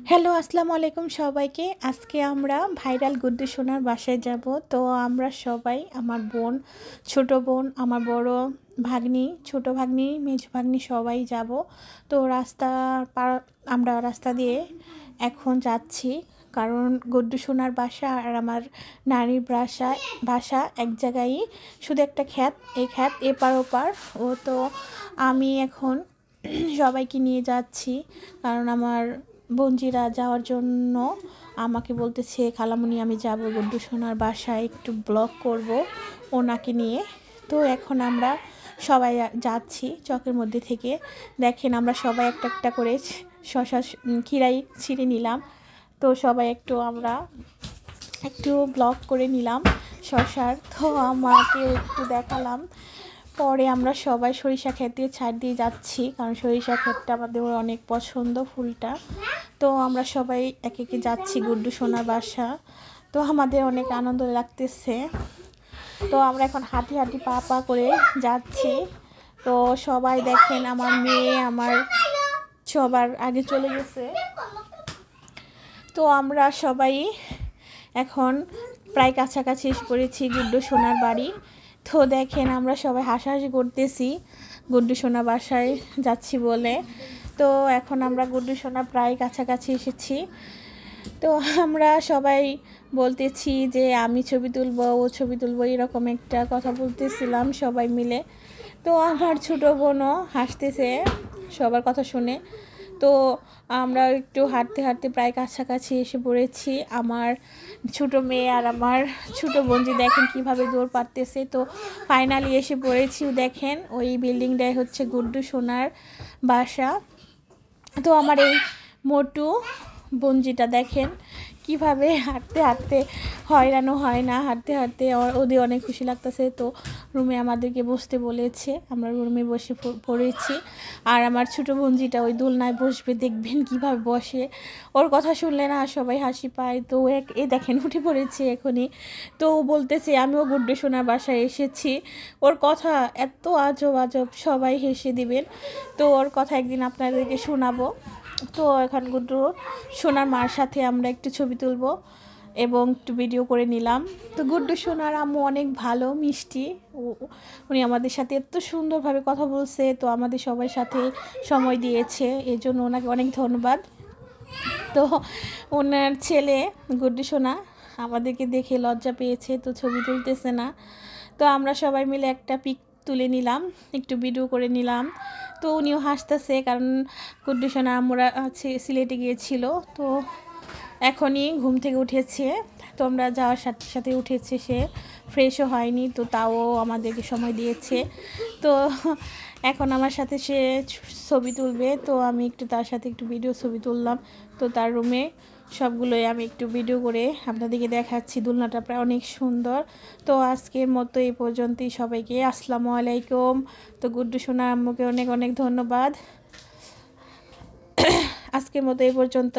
Hello, আসসালামু আলাইকুম সবাইকে। আজকে আমরা ভাইরাল গুড্ডু সোনার বাসায় যাব। তো আমরা সবাই, আমার বোন, ছোট বোন, আমার বড় ভাগ্নি, ছোট ভাগ্নি, মেজ ভাগ্নি সবাই যাব। তো আমরা রাস্তা দিয়ে এখন যাচ্ছি, কারণ গুড্ডু সোনার বাসা আর আমার নানির বাসা এক জায়গায়, শুধু একটা ক্ষেত, এই ক্ষেত এপার ওপার। তো আমি এখন সবাইকে নিয়ে যাচ্ছি, কারণ আমার বোনজিরা যাওয়ার জন্য আমাকে বলতেছে, খালামণি আমি যাব গুড্ডু সোনার বাসায়, একটু ব্লগ করব ওনাকে নিয়ে। তো এখন আমরা সবাই যাচ্ছি চকের মধ্যে থেকে। দেখেন আমরা সবাই একটা একটা করে শশা খিরাই ছিঁড়ে নিলাম। তো সবাই আমরা একটু ব্লগ করে নিলাম শশার। তো আমাকে একটু দেখালাম। পরে আমরা সবাই সরিষা ক্ষেতে ছাড় দিয়ে যাচ্ছি, কারণ সরিষা ক্ষেতটা আমাদের অনেক পছন্দ, ফুলটা। তো আমরা সবাই একে একে যাচ্ছি গুড্ডু সোনার বাসা। তো আমাদের অনেক আনন্দ লাগতেছে। তো আমরা এখন হাঁটি হাঁটি পা পা করে যাচ্ছি। তো সবাই দেখেন, আমার মেয়ে আমার সবার আগে চলে গেছে। তো আমরা সবাই এখন প্রায় কাছাকাছি এসে পড়েছি গুড্ডু সোনার বাড়ি। তো দেখেন আমরা সবাই হাসাহাসি করতেছি গুড্ডু সোনা বাসায় যাচ্ছি বলে। তো এখন আমরা গুড্ডু সোনা প্রায় কাছাকাছি এসেছি। তো আমরা সবাই বলতেছি যে আমি ছবি তুলবো, ও ছবি তুলবো, এরকম একটা কথা বলতেছিলাম সবাই মিলে। তো আমার ছোটো বোনও হাসতেছে সবার কথা শুনে। তো আমরা একটু হাঁটতে হাঁটতে প্রায় কাছাকাছি এসে পড়েছি। আমার ছোটো মেয়ে আর আমার ছোটো বোনজি দেখেন কিভাবে দৌড় পারতেছে। তো ফাইনালি এসে পড়েছি। দেখেন ওই বিল্ডিংটাই হচ্ছে গুড্ডু সোনার বাসা। তো আমার এই মোটু বোনজিটা দেখেন কিভাবে হাঁটতে হাঁটতে হয়রানও হয় না, হাঁটতে হাঁটতে ওদের অনেক খুশি লাগতেছে। তো রুমে আমাদেরকে বসতে বলেছে, আমরা রুমে বসে পড়েছি। আর আমার ছোটো বোনজিটা ওই দোলনায় বসবে, দেখবেন কিভাবে বসে, ওর কথা শুনলে না সবাই হাসি পায়। তো এ দেখেন উঠে পড়েছে এখনই। তো বলতেছে আমিও গুড্ডু সোনার বাসায় এসেছি। ওর কথা এত আজব আজব, সবাই হেসে দিবেন। তো ওর কথা একদিন আপনাদেরকে শোনাবো। তো এখন গুড্ডু সোনার মার সাথে আমরা একটু ছবি তুলব এবং একটু ভিডিও করে নিলাম। তো গুড্ডু সোনার আম্মু অনেক ভালো, মিষ্টি। উনি আমাদের সাথে এত সুন্দরভাবে কথা বলছে, তো আমাদের সবার সাথে সময় দিয়েছে, এই জন্য ওনাকে অনেক ধন্যবাদ। তো ওনার ছেলে গুড্ডু সোনা আমাদেরকে দেখে লজ্জা পেয়েছে, তো ছবি তুলতেছে না। তো আমরা সবাই মিলে একটা পিক তুলে নিলাম, একটু ভিডিও করে নিলাম। তো উনিও হাসতেছে, কারণ গুড্ডু সোনা আমরা সিলেটে গিয়েছিল। তো এখনই ঘুম থেকে উঠেছে। তো আমরা যাওয়ার সাথে সাথে উঠেছে, সে ফ্রেশও হয়নি, তো তাও আমাদেরকে সময় দিয়েছে। তো এখন আমার সাথে সে ছবি তুলবে। তো আমি একটু তার সাথে একটু ভিডিও ছবি তুললাম। তো তার রুমে সবগুলোই আমি একটু ভিডিও করে আপনাদেরকে দেখাচ্ছি। দোলনাটা প্রায় অনেক সুন্দর। তো আজকের মতো এই পর্যন্তই। সবাইকে আসসালামু আলাইকুম। তো গুড্ডু সোনা আম্মুকে অনেক অনেক ধন্যবাদ। আজকের মতো এই পর্যন্ত।